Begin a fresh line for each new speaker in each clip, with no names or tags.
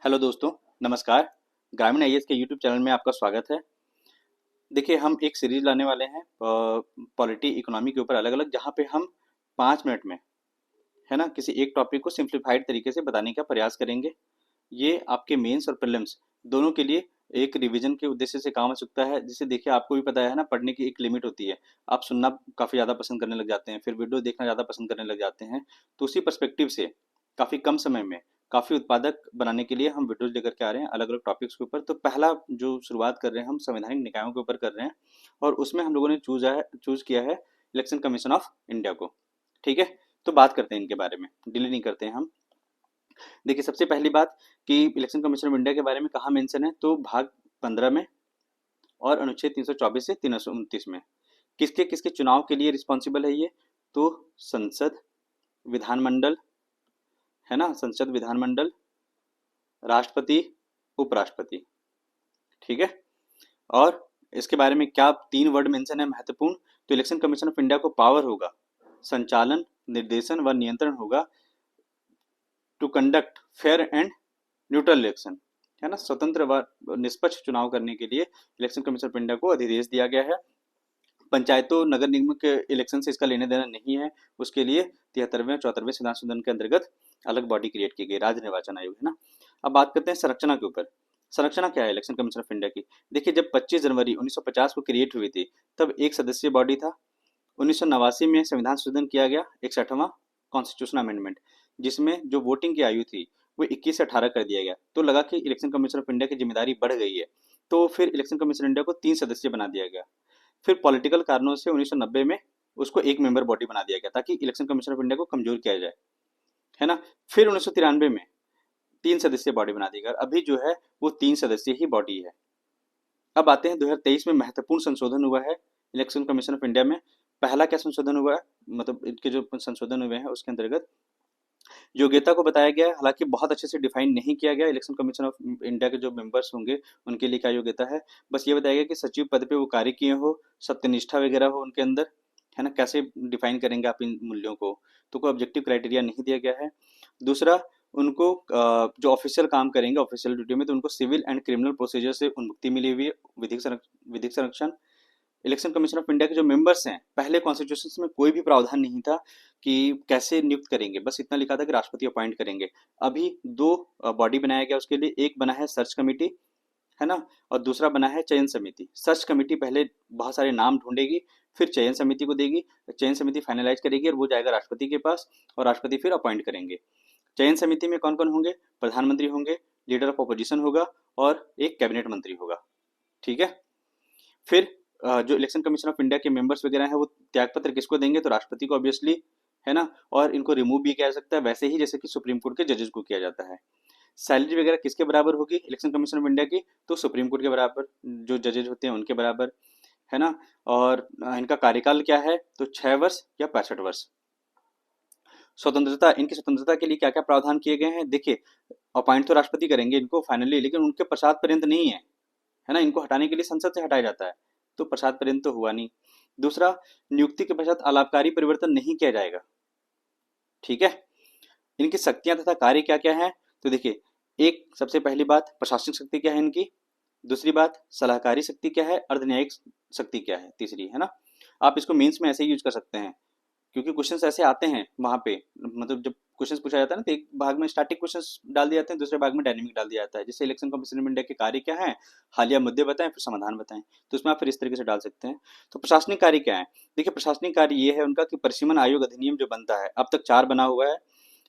Hello दोस्तों, नमस्कार। ग्रामीण आईएएस के यूट्यूब चैनल में आपका स्वागत है। देखिए, हम एक सीरीज लाने वाले हैं पॉलिटी इकोनॉमी के ऊपर अलग अलग, जहाँ पे हम 5 मिनट में, है ना, किसी एक टॉपिक को सिंप्लीफाइड तरीके से बताने का प्रयास करेंगे। ये आपके मेंस और प्रीलिम्स दोनों के लिए एक रिवीजन के उद्देश्य से काम आ सकता है। जिसे देखिए, आपको भी पता है ना, पढ़ने की एक लिमिट होती है। आप सुनना काफ़ी ज़्यादा पसंद करने लग जाते हैं, फिर वीडियो देखना ज़्यादा पसंद करने लग जाते हैं। तो उसी पर्सपेक्टिव से काफ़ी कम समय में काफ़ी उत्पादक बनाने के लिए हम वीडियोज लेकर के आ रहे हैं अलग अलग टॉपिक्स के ऊपर। तो पहला जो शुरुआत कर रहे हैं, हम संवैधानिक निकायों के ऊपर कर रहे हैं, और उसमें हम लोगों ने चूज किया है इलेक्शन कमीशन ऑफ इंडिया को। ठीक है, तो बात करते हैं इनके बारे में, डिले नहीं करते हैं हम। देखिए, सबसे पहली बात कि इलेक्शन कमीशन ऑफ इंडिया के बारे में कहाँ मेंशन है, तो भाग 15 में और अनुच्छेद 324 से 329 में। किसके किसके चुनाव के लिए रिस्पॉन्सिबल है ये, तो संसद, विधानमंडल, है ना, संसद, विधानमंडल, राष्ट्रपति, उपराष्ट्रपति। ठीक है, और इसके बारे में क्या 3 वर्ड मेंशन है महत्वपूर्ण, तो इलेक्शन कमीशन ऑफ इंडिया को पावर होगा, संचालन, निर्देशन व नियंत्रण होगा, to conduct fair and neutral election, है ना, स्वतंत्र व निष्पक्ष चुनाव करने के लिए इलेक्शन कमीशन ऑफ इंडिया को अधिदेश दिया गया है। पंचायतों नगर निगम के इलेक्शन से इसका लेने देना नहीं है। उसके लिए 73वें 74वें संविधान संशोधन के अंतर्गत अलग बॉडी क्रिएट की गई, राज्य निर्वाचन आयोग, है ना। अब बात करते हैं संरचना के ऊपर। संरचना क्या है इलेक्शन कमीशन ऑफ इंडिया की। देखिए, जब 25 जनवरी 1950 को क्रिएट हुई थी, तब एक सदस्यीय बॉडी था। 1989 में संविधान संशोधन किया गया, 61वां कॉन्स्टिट्यूशन अमेंडमेंट, जिसमें जो वोटिंग की आयु थी वो 21 से 18 कर दिया गया। तो लगा कि इलेक्शन कमीशन ऑफ इंडिया की जिम्मेदारी बढ़ गई है, तो फिर इलेक्शन कमीशन इंडिया को 3 सदस्य बना दिया गया। फिर पॉलिटिकल कारणों से 1990 में उसको एक मेंबर बॉडी बना दिया गया, ताकि इलेक्शन कमीशन ऑफ इंडिया को कमजोर किया जाए, है ना। फिर 1993 में 3 सदस्यीय बॉडी बना दी गई, अभी जो है वो 3 सदस्यीय ही बॉडी है। अब आते हैं 2023 में महत्वपूर्ण संशोधन हुआ है इलेक्शन कमीशन ऑफ इंडिया में। पहला क्या संशोधन हुआ है, मतलब इनके जो संशोधन हुए हैं उसके अंतर्गत योग्यता को बताया गया है। हालांकि बहुत अच्छे से डिफाइन नहीं किया गया इलेक्शन कमीशन ऑफ इंडिया के जो मेंबर्स होंगे उनके लिए क्या योग्यता है। बस ये बताया गया कि सचिव पद पे वो कार्य किए हो, सत्यनिष्ठा वगैरह हो उनके अंदर, है ना। कैसे डिफाइन करेंगे आप इन मूल्यों को, तो कोई ऑब्जेक्टिव क्राइटेरिया नहीं दिया गया है। दूसरा, उनको जो ऑफिशियल काम करेंगे ऑफिशियल ड्यूटी में, तो उनको सिविल एंड क्रिमिनल प्रोसीजर से उन्मुक्ति मिली हुई है, विधिक संरक्षण। इलेक्शन कमीशन ऑफ इंडिया के जो मेंबर्स हैं, पहले कॉन्स्टिट्यूशन में कोई भी प्रावधान नहीं था कि कैसे नियुक्त करेंगे, बस इतना लिखा था कि राष्ट्रपति अपॉइंट करेंगे। अभी 2 बॉडी बनाया गया उसके लिए, एक बना है सर्च कमेटी, है ना, और दूसरा बना है चयन समिति। सर्च कमेटी पहले बहुत सारे नाम ढूंढेगी, फिर चयन समिति को देगी, चयन समिति फाइनलाइज करेगी और वो जाएगा राष्ट्रपति के पास, और राष्ट्रपति फिर अपॉइंट करेंगे। चयन समिति में कौन कौन होंगे, प्रधानमंत्री होंगे, लीडर ऑफ अपोजिशन होगा, और एक कैबिनेट मंत्री होगा। ठीक है, फिर जो इलेक्शन कमीशन ऑफ इंडिया के मेंबर्स वगैरह हैं, वो त्यागपत्र किसको देंगे, तो राष्ट्रपति को ऑब्वियसली, है ना। और इनको रिमूव भी किया जा सकता है, वैसे ही जैसे कि सुप्रीम कोर्ट के जजेस को किया जाता है। सैलरी वगैरह किसके बराबर होगी इलेक्शन कमीशन ऑफ इंडिया की, तो सुप्रीम कोर्ट के बराबर, जो जजेज होते हैं उनके बराबर, है ना। और इनका कार्यकाल क्या है, तो 6 वर्ष या 65 वर्ष। स्वतंत्रता, इनकी स्वतंत्रता के लिए क्या क्या प्रावधान किए गए हैं, देखिए, अपॉइंट तो राष्ट्रपति करेंगे इनको फाइनली, लेकिन उनके पश्चात पर्यंत नहीं है ना। इनको हटाने के लिए संसद से हटाया जाता है, तो प्रसाद पर्यंत तो हुआ नहीं। दूसरा, नियुक्ति के पश्चात अलाभकारी परिवर्तन नहीं किया जाएगा। ठीक है, इनकी शक्तियां तथा कार्य क्या क्या है, तो देखिए, एक सबसे पहली बात, प्रशासनिक शक्ति क्या है इनकी। दूसरी बात, सलाहकारी शक्ति क्या है, अर्धन्यायिक शक्ति क्या है, तीसरी, है ना। आप इसको मेंस में ऐसे ही यूज कर सकते हैं, क्योंकि क्वेश्चंस ऐसे आते हैं वहां पे, मतलब जब क्वेश्चंस पूछा जाता है ना, तो एक भाग में स्टैटिक क्वेश्चंस डाल दिए जाते हैं, दूसरे भाग में डायनेमिक डाल दिया जाता है। जैसे इलेक्शन कमीशन ऑफ इंडिया के कार्य क्या है, हालिया मुद्दे बताएं, फिर समाधान बताएं, तो इसमें आप फिर इस तरीके से डाल सकते हैं। तो प्रशासनिक कार्य क्या है, देखिए, प्रशासनिक कार्य ये है उनका कि परिसीमन आयोग अधिनियम जो बनता है, अब तक 4 बना हुआ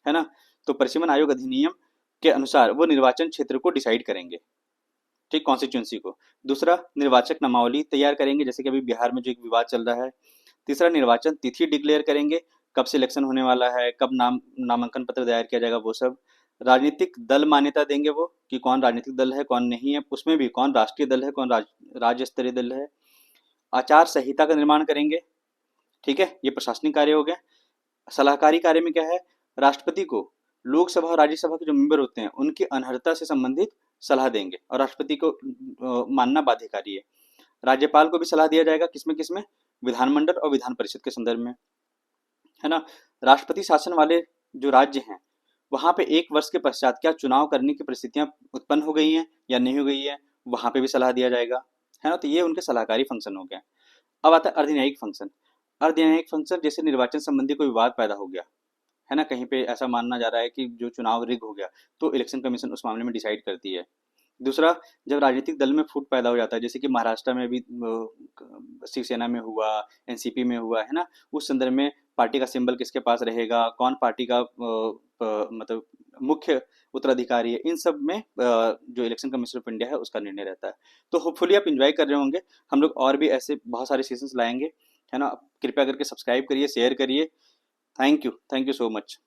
है ना। तो परिसीमन आयोग अधिनियम के अनुसार वो निर्वाचन क्षेत्र को डिसाइड करेंगे, ठीक, कॉन्स्टिट्यूंसी को। दूसरा, निर्वाचक नामावली तैयार करेंगे, जैसे कि अभी बिहार में जो एक विवाद चल रहा है। तीसरा, निर्वाचन तिथि डिक्लेयर करेंगे, कब से इलेक्शन होने वाला है, कब नामांकन पत्र दायर किया जाएगा, वो सब। राजनीतिक दल मान्यता देंगे वो, कि कौन राजनीतिक दल है कौन नहीं है, उसमें भी कौन राष्ट्रीय दल है कौन राज्य स्तरीय दल है। आचार संहिता का निर्माण करेंगे। ठीक है, ये प्रशासनिक कार्य हो गए। सलाहकारी कार्य में क्या है, राष्ट्रपति को लोकसभा और राज्यसभा के जो मेंबर होते हैं उनकी अनर्हता से संबंधित सलाह देंगे, और राष्ट्रपति को मानना बाध्यकारी है। राज्यपाल को भी सलाह दिया जाएगा, किसमें किसमें, विधानमंडल और विधान परिषद के संदर्भ में, है ना। राष्ट्रपति शासन वाले जो राज्य हैं वहाँ पे 1 वर्ष के पश्चात क्या चुनाव करने की परिस्थितियाँ उत्पन्न हो गई हैं या नहीं हो गई है, वहाँ पे भी सलाह दिया जाएगा, है ना? तो ये उनके सलाहकारी फंक्शन हो गए। अब आता है अर्धन्यायिक फंक्शन। अर्धन्यायिक फंक्शन जैसे निर्वाचन संबंधी कोई विवाद पैदा हो गया, है ना? कहीं पे ऐसा मानना जा रहा है कि जो चुनाव रिग हो गया, तो इलेक्शन कमीशन उस मामले में डिसाइड करती है। दूसरा, जब राजनीतिक दल में फूट पैदा हो जाता है, जैसे कि महाराष्ट्र में भी शिवसेना में हुआ, एनसीपी में हुआ, है ना? उस संदर्भ में पार्टी का सिंबल किसके पास रहेगा, कौन पार्टी का मतलब मुख्य उत्तराधिकारी है, इन सब में जो इलेक्शन कमीशन ऑफ इंडिया है उसका निर्णय रहता है। तो होपफुली आप इंजॉय कर रहे होंगे। हम लोग और भी ऐसे बहुत सारे सेशंस लाएंगे, है ना? कृपया करके सब्सक्राइब करिए, शेयर करिए। Thank you so much.